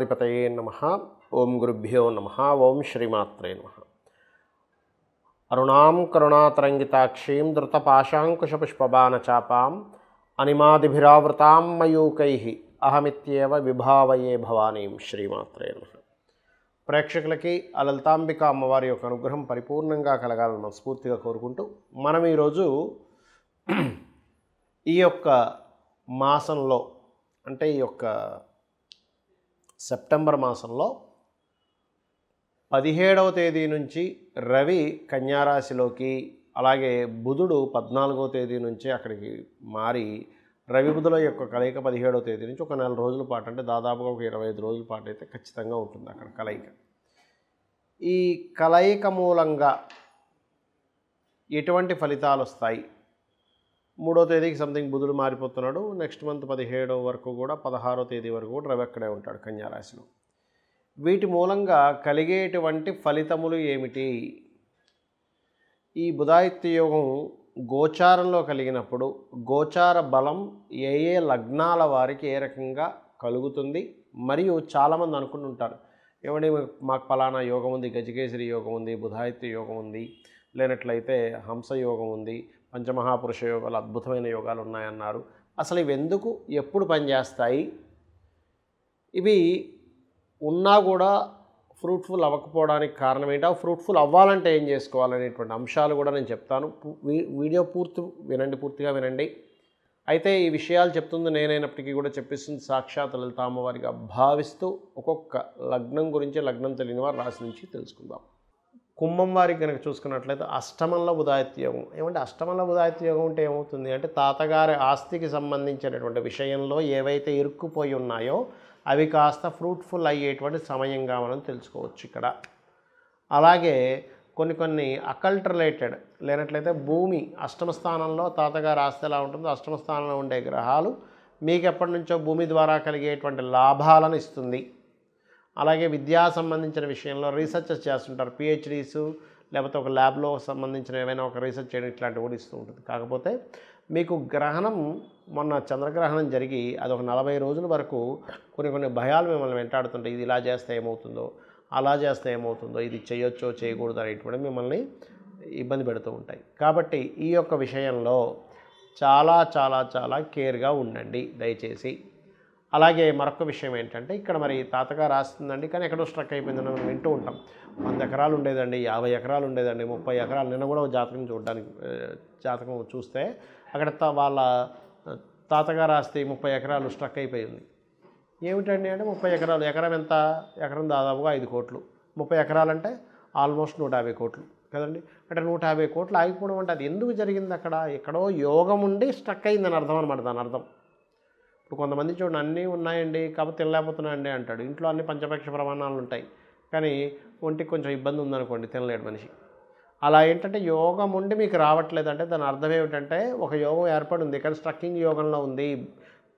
గణాధిపతయే నమః. ఓం గురుభ్యో నమః. ఓం శ్రీమాత్రే నమః. అరుణాం కరుణాతరంగితాక్షీం ధృతపాశాంకుశపుష్పబాణచాపాం అనిమాదిభిరావృతాం మయూకైః అహమిత్యేవ విభావయే భవానీం. శ్రీమాత్రే నమః. ప్రేక్షకులకి ఆ లలితాంబిక అమ్మవారి యొక్క అనుగ్రహం పరిపూర్ణంగా కలగాలని మనస్ఫూర్తిగా కోరుకుంటూ మనం ఈరోజు ఈ యొక్క మాసంలో అంటే ఈ యొక్క సెప్టెంబర్ మాసంలో 17వ తేదీ నుంచి రవి కన్యారాశిలోకి, అలాగే బుధుడు 14వ తేదీ నుంచి అక్కడికి మారి రవి బుధుల యొక్క కలయిక 17వ తేదీ నుంచి ఒక నెల రోజుల పాటు, అంటే దాదాపుగా ఒక 25 రోజుల పాటు అయితే ఖచ్చితంగా ఉంటుంది అక్కడ కలయిక. ఈ కలయిక మూలంగా ఎటువంటి ఫలితాలు వస్తాయి? 3వ తేదీకి సంథింగ్ బుధుడు మారిపోతున్నాడు. నెక్స్ట్ మంత్ 17వ వరకు కూడా 16వ తేదీ వరకు కూడా రవి అక్కడే ఉంటాడు కన్యారాశిలో. వీటి మూలంగా కలిగేటువంటి ఫలితములు ఏమిటి? ఈ బుధాదిత్య యోగం గోచారంలో కలిగినప్పుడు గోచార బలం ఏ ఏ లగ్నాల వారికి ఏ రకంగా కలుగుతుంది? మరియు చాలామంది అనుకుంటుంటారు, ఏమంటే మాకు ఫలానా యోగం ఉంది, గజకేసరి యోగం ఉంది, బుధాదిత్య యోగం ఉంది, లేనట్లయితే హంస యోగం ఉంది, పంచమహాపురుష యోగాలు, అద్భుతమైన యోగాలు ఉన్నాయన్నారు. అసలు ఇవి ఎందుకు, ఎప్పుడు పనిచేస్తాయి? ఇవి ఉన్నా కూడా ఫ్రూట్ఫుల్ అవ్వకపోవడానికి కారణం ఏంటి? ఫ్రూట్ఫుల్ అవ్వాలంటే ఏం చేసుకోవాలనేటువంటి అంశాలు కూడా నేను చెప్తాను. వీడియో పూర్తిగా వినండి. అయితే ఈ విషయాలు చెప్తుంది నేనైనప్పటికీ కూడా చెప్పిస్తుంది సాక్షాత్ లలిత అమ్మవారిగా భావిస్తూ ఒక్కొక్క లగ్నం గురించి, లగ్నం తెలియని వారి రాశి నుంచి తెలుసుకుందాం. కుంభం వారికి కనుక చూసుకున్నట్లయితే అష్టమంలో బుధాదిత్య యోగం. ఏమంటే అష్టమంలో బుధాదిత్య యోగం అంటే ఏమవుతుంది అంటే తాతగారి ఆస్తికి సంబంధించినటువంటి విషయంలో ఏవైతే ఇరుక్కుపోయి ఉన్నాయో అవి కాస్త ఫ్రూట్ఫుల్ అయ్యేటువంటి సమయంగా మనం తెలుసుకోవచ్చు ఇక్కడ. అలాగే కొన్ని అకల్ట్ రిలేటెడ్, లేనట్లయితే భూమి అష్టమ స్థానంలో తాతగారి ఆస్తి ఎలా ఉంటుందో అష్టమ స్థానంలో ఉండే గ్రహాలు మీకు ఎప్పటి నుంచో భూమి ద్వారా కలిగేటువంటి లాభాలను ఇస్తుంది. అలాగే విద్యా సంబంధించిన విషయంలో రీసెర్చెస్ చేస్తుంటారు, పిహెచ్డీస్, లేకపోతే ఒక ల్యాబ్లో సంబంధించిన ఏమైనా ఒక రీసెర్చ్ చేయడం ఇట్లాంటివి కూడా ఇస్తూ ఉంటుంది. కాకపోతే మీకు గ్రహణం, మొన్న చంద్రగ్రహణం జరిగి అది ఒక 40 రోజుల వరకు కొన్ని భయాలు మిమ్మల్ని వెంటాడుతుంటాయి. ఇది ఇలా చేస్తే ఏమవుతుందో, అలా చేస్తే ఏమవుతుందో, ఇది చేయొచ్చో చేయకూడదు అనేటువంటి మిమ్మల్ని ఇబ్బంది పెడుతూ ఉంటాయి. కాబట్టి ఈ యొక్క విషయంలో చాలా చాలా చాలా కేర్గా ఉండండి దయచేసి. అలాగే మరొక విషయం ఏంటంటే ఇక్కడ మరి తాతగారు రాస్తుందండి, కానీ ఎక్కడో స్ట్రక్ అయిపోయిందని మనం వింటూ ఉంటాం. 100 ఎకరాలు ఉండేదండి, 50 ఎకరాలు ఉండేదండి, 30 ఎకరాలు. నిన్న కూడా ఒక జాతకం చూస్తే అక్కడ వాళ్ళ తాతగారు ఆస్తి 30 ఎకరాలు స్ట్రక్ అయిపోయింది. ఏమిటండి అంటే 30 ఎకరాలు, ఎకరం ఎంత? ఎకరం దాదాపుగా 5 కోట్లు. 30 ఎకరాలంటే ఆల్మోస్ట్ 150 కోట్లు కదండి. అంటే 150 కోట్లు ఆగిపోవడం అంటే అది ఎందుకు జరిగింది? అక్కడ ఎక్కడో యోగం ఉండి స్ట్రక్ అయిందని అర్థం అనమాట. దాని అర్థం ఇప్పుడు కొంతమంది చూడండి, అన్నీ ఉన్నాయండి కాకపోతే తినలేకపోతున్నాయండి అంటాడు. ఇంట్లో అన్ని పంచపక్ష ప్రమాణాలు ఉంటాయి, కానీ ఒంటికి కొంచెం ఇబ్బంది ఉందనుకోండి, తినలేడు మనిషి. అలా ఏంటంటే యోగం ఉండి మీకు రావట్లేదంటే దాని అర్థం ఏమిటంటే ఒక యోగం ఏర్పడి ఉంది, కానీ స్ట్రక్కింగ్ యోగంలో ఉంది,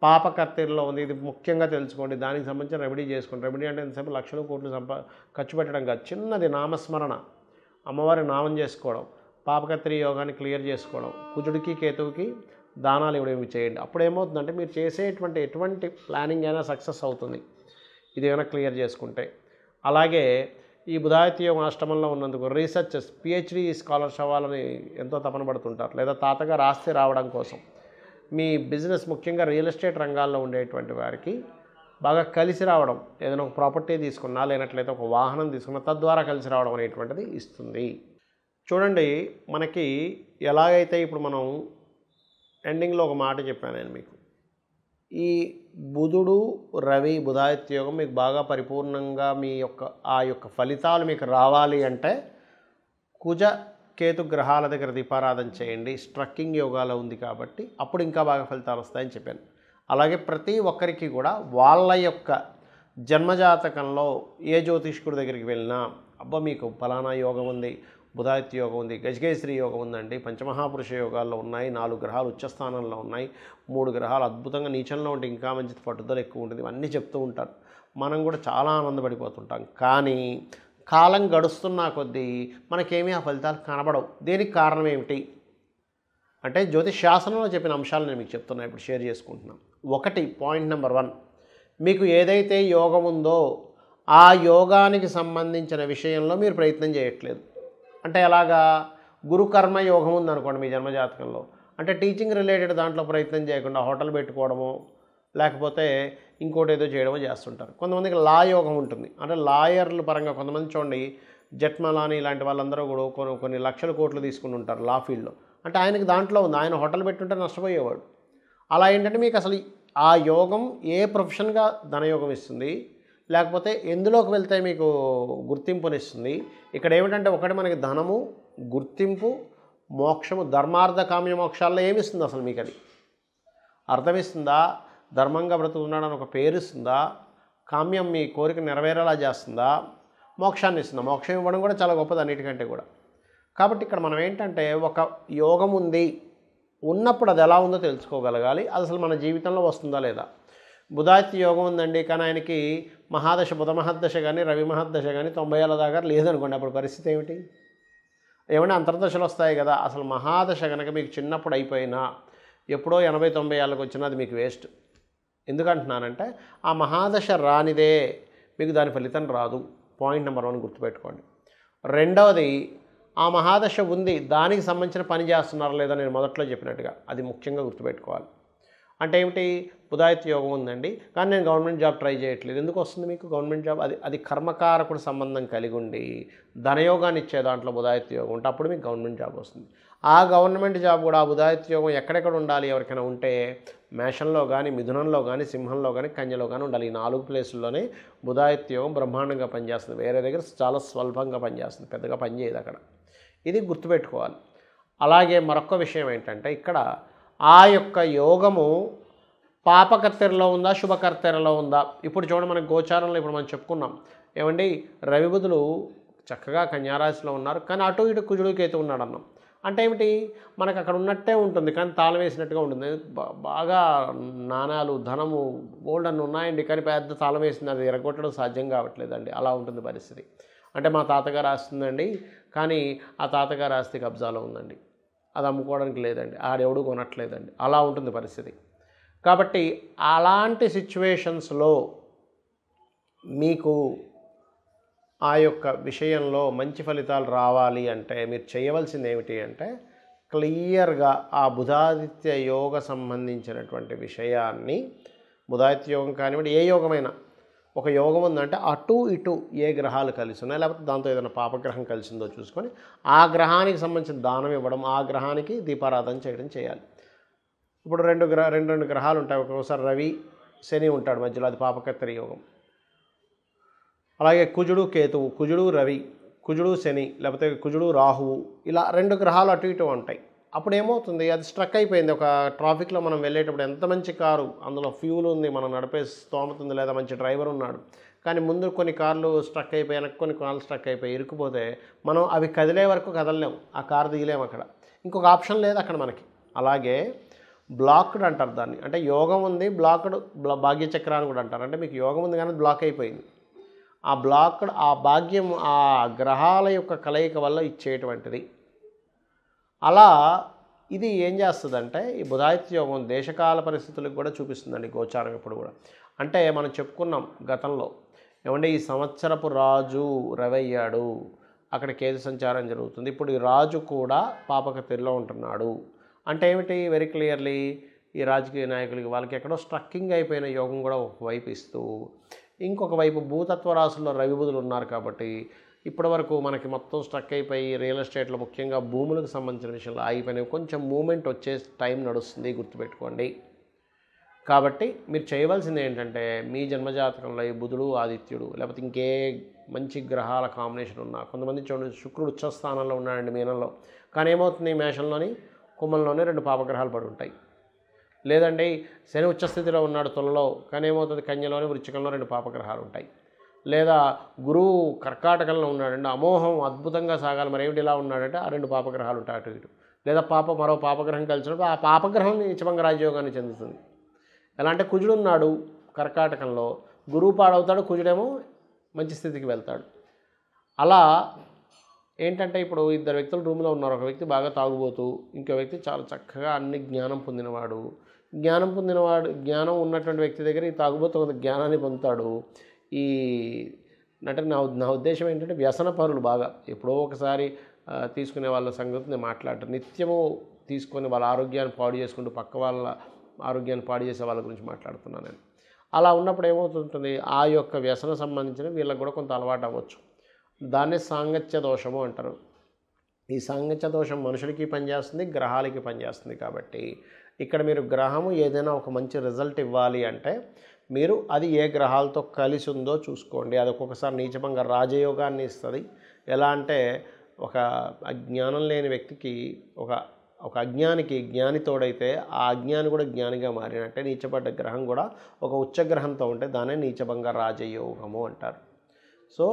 పాపకర్తెరలో ఉంది. ఇది ముఖ్యంగా తెలుసుకోండి. దానికి సంబంధించిన రెమెడీ చేసుకోండి. రెమెడీ అంటే ఎంతసేపు లక్షలు కోట్లు ఖర్చు పెట్టడం కాదు, చిన్నది నామస్మరణ, అమ్మవారి నామం చేసుకోవడం, పాపకర్తెరి యోగాన్ని క్లియర్ చేసుకోవడం, కుజుడికి కేతువుకి దానాలు ఇవ్వడం చేయండి. అప్పుడు ఏమవుతుందంటే మీరు చేసేటువంటి ఎటువంటి ప్లానింగ్ అయినా సక్సెస్ అవుతుంది, ఇది ఏమైనా క్లియర్ చేసుకుంటే. అలాగే ఈ బుధాదిత్య యోగం అష్టమంలో ఉన్నందుకు రీసెర్చెస్, పిహెచ్డీ స్కాలర్స్ అవ్వాలని ఎంతో తపన పడుతుంటారు, లేదా తాతగారు ఆస్తి రావడం కోసం. మీ బిజినెస్ ముఖ్యంగా రియల్ ఎస్టేట్ రంగాల్లో ఉండేటువంటి వారికి బాగా కలిసి రావడం, ఏదైనా ఒక ప్రాపర్టీ తీసుకున్నా, లేనట్లయితే ఒక వాహనం తీసుకున్నా, తద్వారా కలిసి రావడం అనేటువంటిది ఇస్తుంది. చూడండి, మనకి ఎలాగైతే ఇప్పుడు మనం ఎండింగ్లో ఒక మాట చెప్పాను నేను మీకు, ఈ బుధుడు రవి బుధాదిత్య యోగం మీకు బాగా పరిపూర్ణంగా ఆ యొక్క ఫలితాలు మీకు రావాలి అంటే కుజ కేతు గ్రహాల దగ్గర దీపారాధన చేయండి. స్ట్రక్కింగ్ యోగాలో ఉంది కాబట్టి అప్పుడు ఇంకా బాగా ఫలితాలు వస్తాయని చెప్పాను. అలాగే ప్రతి ఒక్కరికి కూడా వాళ్ళ యొక్క జన్మజాతకంలో ఏ జ్యోతిష్కుడి దగ్గరికి వెళ్ళినా, అబ్బా మీకు ఫలానా యోగం ఉంది, బుధాదిత్య యోగం ఉంది, గజకేసరి యోగం ఉందండి, పంచమహాపురుష యోగాల్లో ఉన్నాయి, 4 గ్రహాలు ఉచ్చస్థానంలో ఉన్నాయి, 3 గ్రహాలు అద్భుతంగా నీచంలో ఉంటే ఇంకా మంచి పట్టుదల ఎక్కువ ఉంటుంది, ఇవన్నీ చెప్తూ ఉంటారు. మనం కూడా చాలా ఆనందపడిపోతుంటాం. కానీ కాలం గడుస్తున్నా కొద్దీ మనకేమీ ఆ ఫలితాలు కనబడవు. దేనికి కారణం ఏమిటి అంటే జ్యోతిష్ శాస్త్రంలో చెప్పిన అంశాలు నేను మీకు చెప్తున్నా, ఇప్పుడు షేర్ చేసుకుంటున్నాను. పాయింట్ నెంబర్ 1, మీకు ఏదైతే యోగం ఉందో ఆ యోగానికి సంబంధించిన విషయంలో మీరు ప్రయత్నం చేయట్లేదు. అంటే ఎలాగా, గురుకర్మ యోగం ఉందనుకోండి మీ జన్మజాతకంలో, అంటే టీచింగ్ రిలేటెడ్ దాంట్లో ప్రయత్నం చేయకుండా హోటల్ పెట్టుకోవడము లేకపోతే ఇంకోటి ఏదో చేయడమో చేస్తుంటారు. కొంతమందికి లా యోగం ఉంటుంది, అంటే లాయర్ల పరంగా కొంతమంది చూడండి, జెట్మలాని ఇలాంటి వాళ్ళందరూ కూడా కొన్ని లక్షల కోట్లు తీసుకుని ఉంటారు లా ఫీల్డ్లో. అంటే ఆయనకి దాంట్లో ఉంది, ఆయన హోటల్ పెట్టుంటే నష్టపోయేవాడు. అలా ఏంటంటే మీకు అసలు ఆ యోగం ఏ ప్రొఫెషన్గా ధనయోగం ఇస్తుంది, లేకపోతే ఎందులోకి వెళ్తే మీకు గుర్తింపునిస్తుంది. ఇక్కడ ఏమిటంటే ఒకటి మనకి ధనము, గుర్తింపు, మోక్షము, ధర్మార్థ కామ్య మోక్షాల్లో ఏమిస్తుంది అసలు మీకు అది అర్థమిస్తుందా? ధర్మంగా బ్రతుకుతున్నాడని ఒక పేరు ఇస్తుందా? కామ్యం మీ కోరిక నెరవేరేలా చేస్తుందా? మోక్షాన్ని ఇస్తుందా? మోక్షం ఇవ్వడం కూడా చాలా గొప్పది అన్నిటికంటే కూడా. కాబట్టి ఇక్కడ మనం ఏంటంటే ఒక యోగం ఉంది, ఉన్నప్పుడు అది ఎలా ఉందో తెలుసుకోగలగాలి. అది అసలు మన జీవితంలో వస్తుందా లేదా. బుధాదిత్య యోగం ఉందండి, కానీ ఆయనకి మహాదశ, బుధ మహద్దశ కానీ రవి మహద్దశ కానీ 90 ఏళ్ళ దాకా లేదనుకోండి, అప్పుడు పరిస్థితి ఏమిటి? ఏమైనా అంతర్దశలు వస్తాయి కదా. అసలు మహాదశ కనుక మీకు చిన్నప్పుడు అయిపోయినా ఎప్పుడో 80-90 ఏళ్ళకి వచ్చినా అది మీకు వేస్ట్. ఎందుకంటున్నానంటే ఆ మహాదశ రానిదే మీకు దాని ఫలితం రాదు. పాయింట్ నెంబర్ 1 గుర్తుపెట్టుకోండి. రెండవది, ఆ మహాదశ ఉంది, దానికి సంబంధించిన పని చేస్తున్నారా లేదా నేను మొదట్లో చెప్పినట్టుగా అది ముఖ్యంగా గుర్తుపెట్టుకోవాలి. అంటే ఏమిటి, బుధాదిత్య యోగం ఉందండి కానీ నేను గవర్నమెంట్ జాబ్ ట్రై చేయట్లేదు. ఎందుకు వస్తుంది మీకు గవర్నమెంట్ జాబ్? అది కర్మకారకుడు సంబంధం కలిగి ఉండి ధనయోగాన్ని ఇచ్చే దాంట్లో బుధాదిత్య యోగం ఉంటే అప్పుడు మీకు గవర్నమెంట్ జాబ్ వస్తుంది. ఆ గవర్నమెంట్ జాబ్ కూడా ఆ బుధాదిత్య యోగం ఎక్కడెక్కడ ఉండాలి, ఎవరికైనా ఉంటే మేషంలో కానీ, మిథునంలో కానీ, సింహంలో కానీ, కన్యలో కానీ ఉండాలి. ఈ 4 ప్లేసుల్లోనే బుధాదిత్య యోగం బ్రహ్మాండంగా పనిచేస్తుంది. వేరే దగ్గర చాలా స్వల్పంగా పనిచేస్తుంది, పెద్దగా పనిచేయదు అక్కడ. ఇది గుర్తుపెట్టుకోవాలి. అలాగే మరొక విషయం ఏంటంటే ఇక్కడ ఆ యొక్క యోగము పాపకర్తెరలో ఉందా, శుభకర్తెరలో ఉందా. ఇప్పుడు చూడండి మనకి గోచారంలో ఇప్పుడు మనం చెప్పుకున్నాం ఏమండి, రవి బుధులు చక్కగా కన్యారాశిలో ఉన్నారు, కానీ అటు ఇటు కుజుడు కేతు ఉన్నాడు అన్నాం. అంటే ఏమిటి, మనకు అక్కడ ఉన్నట్టే ఉంటుంది కానీ తాళం వేసినట్టుగా ఉంటుంది. బాగా నాణాలు, ధనము, గోల్డ్ అన్నీ ఉన్నాయండి కానీ పెద్ద తాళం వేసింది, అది ఎరగొట్టడం సాధ్యం కావట్లేదండి. అలా ఉంటుంది పరిస్థితి. అంటే మా తాతగారు ఆస్తుందండి కానీ ఆ తాతగారు ఆస్తి కబ్జాలో ఉందండి, అది అమ్ముకోవడానికి లేదండి, ఆడెవడు కొనట్లేదండి, అలా ఉంటుంది పరిస్థితి. కాబట్టి అలాంటి సిచ్యువేషన్స్లో మీకు ఆ యొక్క విషయంలో మంచి ఫలితాలు రావాలి అంటే మీరు చేయవలసింది ఏమిటి అంటే క్లియర్గా ఆ బుధాదిత్య యోగ సంబంధించినటువంటి విషయాన్ని, బుధాదిత్య యోగం కానివ్వండి ఏ యోగమైనా, ఒక యోగం ఉందంటే అటు ఇటు ఏ గ్రహాలు కలిసి ఉన్నాయి లేకపోతే దాంతో ఏదైనా పాపగ్రహం కలిసిందో చూసుకొని ఆ గ్రహానికి సంబంధించిన దానం ఇవ్వడం, ఆ గ్రహానికి దీపారాధన చేయడం చేయాలి. ఇప్పుడు రెండు గ్రహాలు ఉంటాయి, ఒక్కొక్కసారి రవి శని ఉంటాడు మధ్యలో, అది పాపకర్తెర యోగం. అలాగే కుజుడు కేతువు, కుజుడు రవి, కుజుడు శని, లేకపోతే కుజుడు రాహువు, ఇలా 2 గ్రహాలు అటు ఇటు ఉంటాయి. అప్పుడు ఏమవుతుంది, అది స్ట్రక్ అయిపోయింది. ఒక ట్రాఫిక్లో మనం వెళ్ళేటప్పుడు ఎంత మంచి కారు, అందులో ఫ్యూల్ ఉంది, మనం నడిపే స్తోమత ఉంది, లేదా మంచి డ్రైవర్ ఉన్నాడు, కానీ ముందు కొన్ని కార్లు స్ట్రక్ అయిపోయి, వెనక్కి కొన్ని కార్లు స్ట్రక్ అయిపోయి ఇరుక్కుపోతే మనం అవి కదిలే వరకు కదలలేము, ఆ కారు దిగలేము, అక్కడ ఇంకొక ఆప్షన్ లేదు అక్కడ మనకి. అలాగే బ్లాక్డ్ అంటారు దాన్ని, అంటే యోగం ఉంది బ్లాక్డ్, భాగ్యచక్రాన్ని కూడా అంటారు. అంటే మీకు యోగం ఉంది కానీ బ్లాక్ అయిపోయింది. ఆ బ్లాక్డ్, ఆ భాగ్యం ఆ గ్రహాల యొక్క కలయిక వల్ల ఇచ్చేటువంటిది. అలా ఇది ఏం చేస్తుందంటే ఈ బుధాదిత్య యోగం దేశకాల పరిస్థితులకు కూడా చూపిస్తుందండి గోచారం ఎప్పుడు కూడా. అంటే మనం చెప్పుకున్నాం గతంలో ఏమంటే ఈ సంవత్సరపు రాజు రవయ్యాడు, అక్కడ కేతు సంచారం జరుగుతుంది. ఇప్పుడు ఈ రాజు కూడా పాపకర్తెరలో ఉంటున్నాడు. అంటే ఏమిటి, వెరీ క్లియర్లీ ఈ రాజకీయ నాయకులకి వాళ్ళకి ఎక్కడో స్ట్రక్కింగ్ అయిపోయిన యోగం కూడా ఒకవైపు ఇస్తూ, ఇంకొక వైపు భూతత్వ రాశుల్లో రవి బుధులు ఉన్నారు కాబట్టి ఇప్పటివరకు మనకి మొత్తం స్ట్రక్ అయిపోయి రియల్ ఎస్టేట్లో ముఖ్యంగా భూములకు సంబంధించిన విషయంలో ఆగిపోయినవి, కొంచెం మూమెంట్ వచ్చే టైం నడుస్తుంది, గుర్తుపెట్టుకోండి. కాబట్టి మీరు చేయవలసింది ఏంటంటే మీ జన్మజాతకంలో ఈ బుధుడు, ఆదిత్యుడు, లేకపోతే ఇంకే మంచి గ్రహాల కాంబినేషన్ ఉన్నా, కొంతమంది చూడండి శుక్రుడు ఉచ్చస్థానంలో ఉన్నాడండి మీనంలో, కానీ ఏమవుతుంది మేషంలోని కుంభంలోనే 2 పాపగ్రహాలు పడి ఉంటాయి. లేదండి శని ఉచ్చస్థితిలో ఉన్నాడు తులలో, కానీ ఏమవుతుంది కన్యలోని వృశ్చికంలో 2 పాపగ్రహాలు ఉంటాయి. లేదా గురువు కర్కాటకంలో ఉన్నాడండి, అమోహం అద్భుతంగా సాగాలి, మరి ఏమిటి ఇలా ఉన్నాడంటే ఆ 2 పాపగ్రహాలు ఉంటాయి అటు ఇటు. లేదా మరో పాపగ్రహం కలిసినప్పుడు ఆ పాపగ్రహం నీచభంగ రాజయోగాన్ని చెందుతుంది. ఎలా అంటే కుజుడు ఉన్నాడు కర్కాటకంలో, గురువు పాడవుతాడు, కుజుడేమో మంచి స్థితికి వెళ్తాడు. అలా ఏంటంటే ఇప్పుడు 2 వ్యక్తులు రూమ్లో ఉన్నారు, ఒక వ్యక్తి బాగా తాగుబోతూ, ఇంకో వ్యక్తి చాలా చక్కగా అన్ని జ్ఞానం పొందినవాడు, జ్ఞానం పొందినవాడు, జ్ఞానం ఉన్నటువంటి వ్యక్తి దగ్గర ఈ తాగుబోతు కొంత జ్ఞానాన్ని పొందుతాడు. ఈ అంటే నా ఉద్దేశం ఏంటంటే వ్యసన పరులు బాగా ఎప్పుడో ఒకసారి తీసుకునే వాళ్ళ సంగతి నేను మాట్లాడటం, నిత్యము తీసుకొని వాళ్ళ ఆరోగ్యాన్ని పాడు చేసుకుంటూ పక్క వాళ్ళ ఆరోగ్యాన్ని పాడు చేసే వాళ్ళ గురించి మాట్లాడుతున్నాను నేను. అలా ఉన్నప్పుడు ఏమవుతుంటుంది, ఆ యొక్క వ్యసన సంబంధించిన వీళ్ళకి కూడా కొంత అలవాటు అవ్వచ్చు. దాన్నే సాంగత్య దోషము అంటారు. ఈ సాంగత్య దోషం మనుషులకి పనిచేస్తుంది, గ్రహాలకి పనిచేస్తుంది. కాబట్టి ఇక్కడ మీరు గ్రహము ఏదైనా ఒక మంచి రిజల్ట్ ఇవ్వాలి అంటే మీరు అది ఏ గ్రహాలతో కలిసి ఉందో చూసుకోండి. అది ఒక్కొక్కసారి నీచభంగ రాజయోగాన్ని ఇస్తుంది. ఎలా అంటే ఒక అజ్ఞానం లేని వ్యక్తికి ఒక అజ్ఞానికి జ్ఞాని తోడైతే ఆ అజ్ఞాని కూడా జ్ఞానిగా మారినట్టే. నీచపడ్డ గ్రహం కూడా ఒక ఉచ్చగ్రహంతో ఉంటే దాన్నే నీచభంగ రాజయోగము అంటారు. సో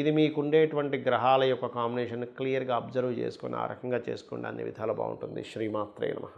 ఇది మీకు ఉండేటువంటి గ్రహాల యొక్క కాంబినేషన్ క్లియర్గా అబ్జర్వ్ చేసుకొని ఆ రకంగా చేసుకోండి, అన్ని విధాలు బాగుంటుంది. శ్రీమాత్రే నమః.